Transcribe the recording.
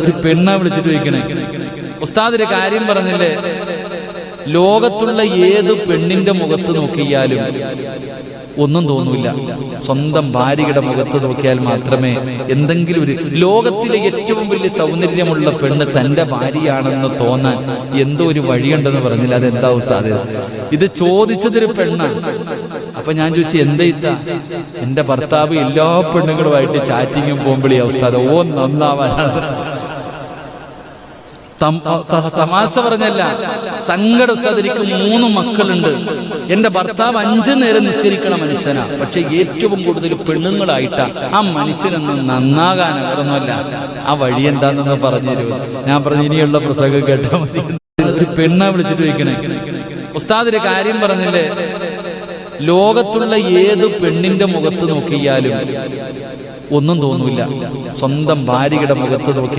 ഒരു പെണ്ണാ വിളിച്ചിട്ട് ചോദിക്കണേ, ഉസ്താദ് ഒരു കാര്യം പറഞ്ഞില്ലേ, ലോകത്തുള്ള ഏത് പെണ്ണിന്റെ മുഖത്ത് നോക്കിയാലും ഒന്നും തോന്നൂല, സ്വന്തം ഭാര്യയുടെ മുഖത്ത് നോക്കിയാൽ മാത്രമേ എന്തെങ്കിലും ഒരു, ലോകത്തിലെ ഏറ്റവും വലിയ സൗന്ദര്യമുള്ള പെണ്ണ് തന്റെ ഭാര്യയാണെന്ന് തോന്നാൻ എന്തോ ഒരു വഴിയുണ്ടെന്ന് പറഞ്ഞില്ല. അതെന്താ ഉസ്താദ്? ഇത് ചോദിച്ചതൊരു പെണ്ണാണ്. അപ്പൊ ഞാൻ ചോദിച്ചു, എന്താ ഇത്ത? എന്റെ ഭർത്താവ് എല്ലാ പെണ്ണുങ്ങളുമായിട്ട് ചാറ്റിങ്ങും പോകുമ്പോഴേ ഉസ്താദ് ഓ നന്നാവാനാണ്. തമാശ പറഞ്ഞല്ല, സങ്കട ഉസ്താദ്, എനിക്ക് 3 മക്കളുണ്ട്, എന്റെ ഭർത്താവ് 5 നേരം നിസ്കരിക്കണ മനുഷ്യനാ, പക്ഷെ ഏറ്റവും കൂടുതൽ പെണ്ണുങ്ങളായിട്ടാ. ആ മനുഷ്യനൊന്ന് നന്നാകാൻ അവരൊന്നുമല്ല, ആ വഴി എന്താണെന്ന് പറഞ്ഞു തരുമോ? ഞാൻ പറഞ്ഞു, ഇനിയുള്ള പ്രസംഗം കേട്ടാൽ മതി. ഒരു പെണ്ണാ വിളിച്ചിട്ട് ചോദിക്കണേ, ഉസ്താദ് ഒരു കാര്യം പറഞ്ഞില്ലേ, ലോകത്തുള്ള ഏത് പെണ്ണിന്റെ മുഖത്ത് നോക്കിയാലും ഒന്നും തോന്നൂല, സ്വന്തം ഭാര്യയുടെ മുഖത്ത് നോക്കി